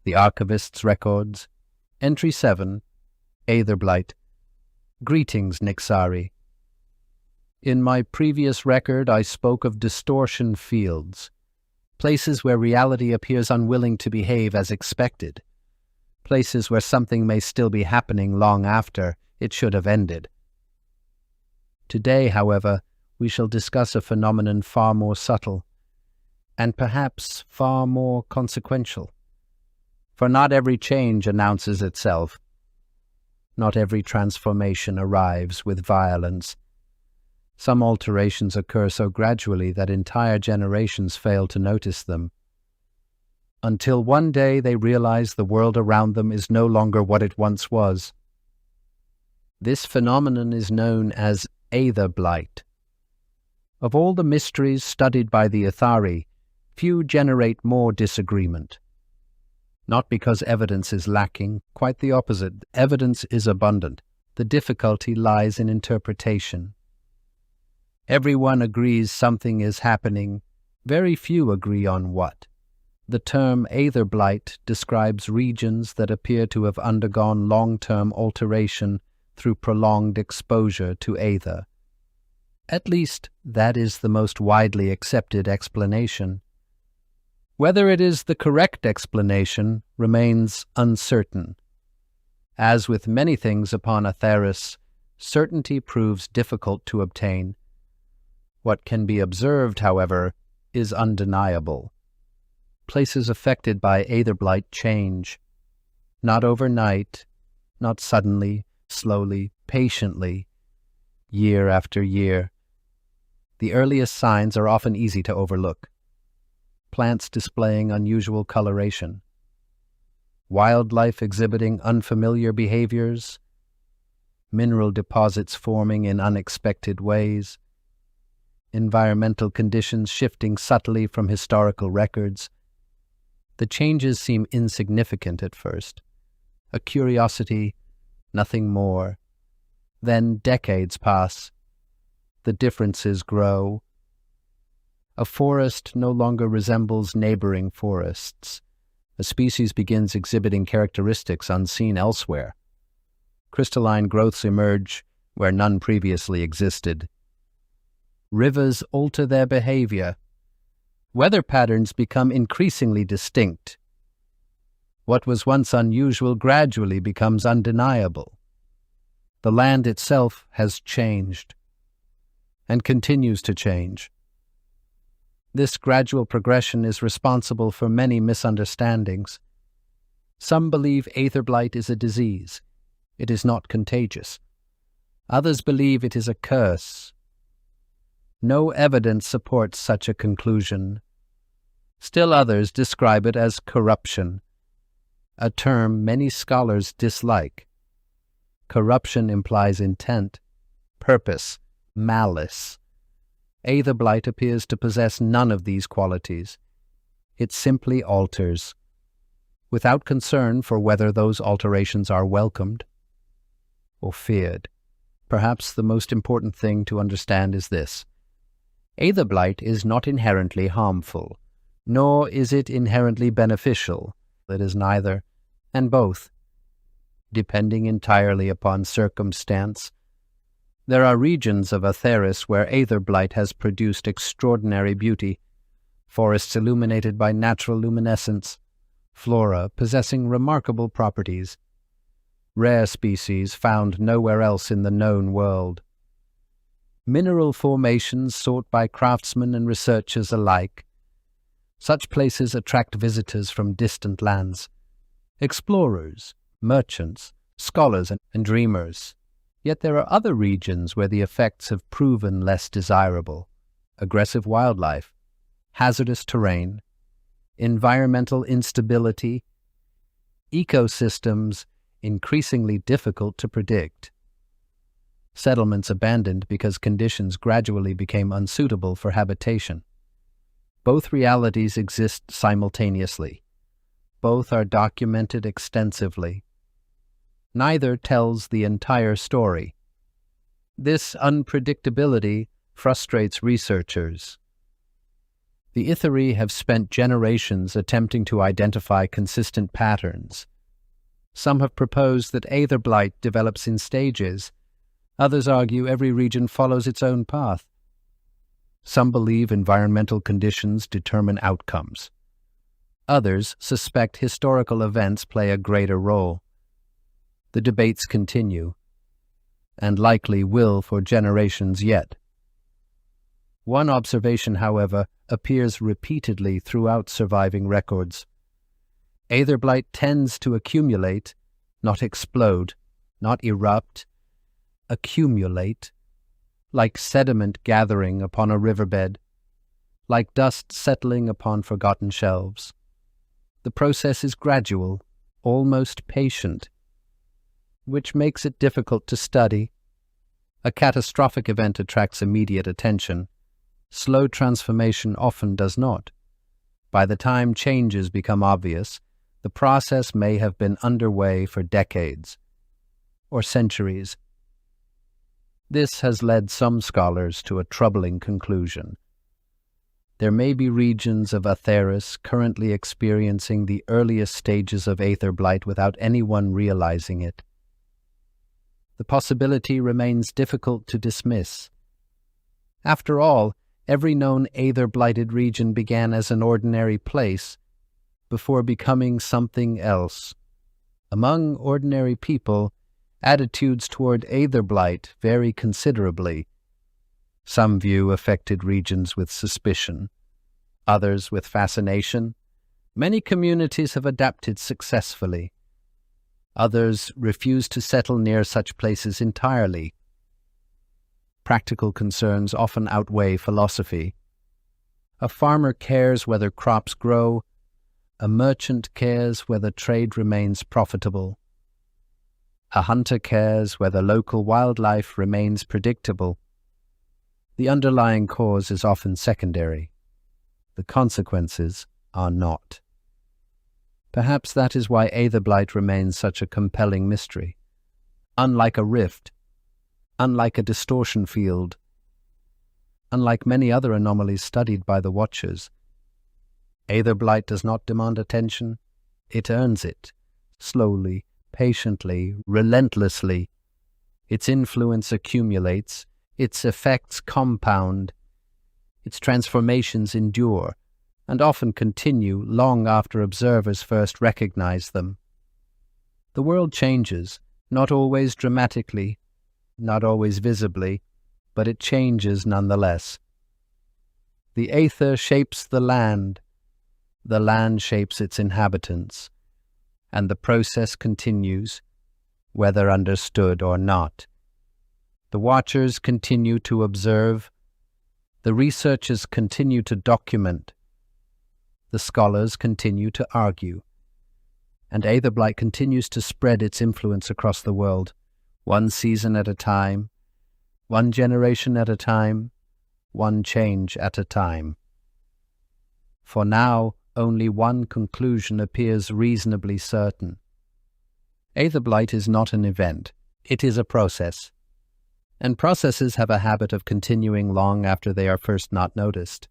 The Archivist's Records. Entry 7. Aetherblight. Greetings, Nixari. In my previous record, I spoke of distortion fields, places where reality appears unwilling to behave as expected, places where something may still be happening long after it should have ended. Today, however, we shall discuss a phenomenon far more subtle, and perhaps far more consequential. For not every change announces itself. Not every transformation arrives with violence. Some alterations occur so gradually that entire generations fail to notice them, until one day they realize the world around them is no longer what it once was. This phenomenon is known as Aetherblight. Of all the mysteries studied by the Aethari, few generate more disagreement. Not because evidence is lacking, quite the opposite. Evidence is abundant. The difficulty lies in interpretation. Everyone agrees something is happening. Very few agree on what. The term Aetherblight describes regions that appear to have undergone long-term alteration through prolonged exposure to aether. At least, that is the most widely accepted explanation. Whether it is the correct explanation remains uncertain. As with many things upon Aetheris, certainty proves difficult to obtain. What can be observed, however, is undeniable. Places affected by Aetherblight change. Not overnight, not suddenly, slowly, patiently, year after year. The earliest signs are often easy to overlook. Plants displaying unusual coloration. Wildlife exhibiting unfamiliar behaviors. Mineral deposits forming in unexpected ways. Environmental conditions shifting subtly from historical records. The changes seem insignificant at first. A curiosity, nothing more. Then decades pass. The differences grow. A forest no longer resembles neighboring forests. A species begins exhibiting characteristics unseen elsewhere. Crystalline growths emerge where none previously existed. Rivers alter their behavior. Weather patterns become increasingly distinct. What was once unusual gradually becomes undeniable. The land itself has changed, and continues to change. This gradual progression is responsible for many misunderstandings. Some believe Aetherblight is a disease. It is not contagious. Others believe it is a curse. No evidence supports such a conclusion. Still others describe it as corruption, a term many scholars dislike. Corruption implies intent, purpose, malice. Aetherblight appears to possess none of these qualities. It simply alters, without concern for whether those alterations are welcomed or feared. Perhaps the most important thing to understand is this. Aetherblight is not inherently harmful, nor is it inherently beneficial. It is neither, and both, depending entirely upon circumstance. There are regions of Aetheris where Aetherblight has produced extraordinary beauty, forests illuminated by natural luminescence, flora possessing remarkable properties, rare species found nowhere else in the known world. Mineral formations sought by craftsmen and researchers alike. Such places attract visitors from distant lands, explorers, merchants, scholars, and dreamers. Yet there are other regions where the effects have proven less desirable. Aggressive wildlife, hazardous terrain, environmental instability, ecosystems increasingly difficult to predict. Settlements abandoned because conditions gradually became unsuitable for habitation. Both realities exist simultaneously. Both are documented extensively. Neither tells the entire story. This unpredictability frustrates researchers. The Ithari have spent generations attempting to identify consistent patterns. Some have proposed that Aetherblight develops in stages. Others argue every region follows its own path. Some believe environmental conditions determine outcomes. Others suspect historical events play a greater role. The debates continue, and likely will for generations yet. One observation, however, appears repeatedly throughout surviving records. Aetherblight tends to accumulate, not explode, not erupt, accumulate, like sediment gathering upon a riverbed, like dust settling upon forgotten shelves. The process is gradual, almost patient, which makes it difficult to study. A catastrophic event attracts immediate attention. Slow transformation often does not. By the time changes become obvious, the process may have been underway for decades or centuries. This has led some scholars to a troubling conclusion. There may be regions of Aetheris currently experiencing the earliest stages of Aetherblight without anyone realizing it. The possibility remains difficult to dismiss. After all, every known Aether-blighted region began as an ordinary place before becoming something else. Among ordinary people, attitudes toward Aetherblight vary considerably. Some view affected regions with suspicion, others with fascination. Many communities have adapted successfully. Others refuse to settle near such places entirely. Practical concerns often outweigh philosophy. A farmer cares whether crops grow. A merchant cares whether trade remains profitable. A hunter cares whether local wildlife remains predictable. The underlying cause is often secondary. The consequences are not. Perhaps that is why Aetherblight remains such a compelling mystery. Unlike a rift, unlike a distortion field, unlike many other anomalies studied by the Watchers, Aetherblight does not demand attention. It earns it, slowly, patiently, relentlessly. Its influence accumulates, its effects compound, its transformations endure, and often continue long after observers first recognize them. The world changes, not always dramatically, not always visibly, but it changes nonetheless. The Aether shapes the land shapes its inhabitants, and the process continues, whether understood or not. The Watchers continue to observe, the researchers continue to document, the scholars continue to argue, and Aetherblight continues to spread its influence across the world, one season at a time, one generation at a time, one change at a time. For now, only one conclusion appears reasonably certain. Aetherblight is not an event, it is a process. And processes have a habit of continuing long after they are first not noticed.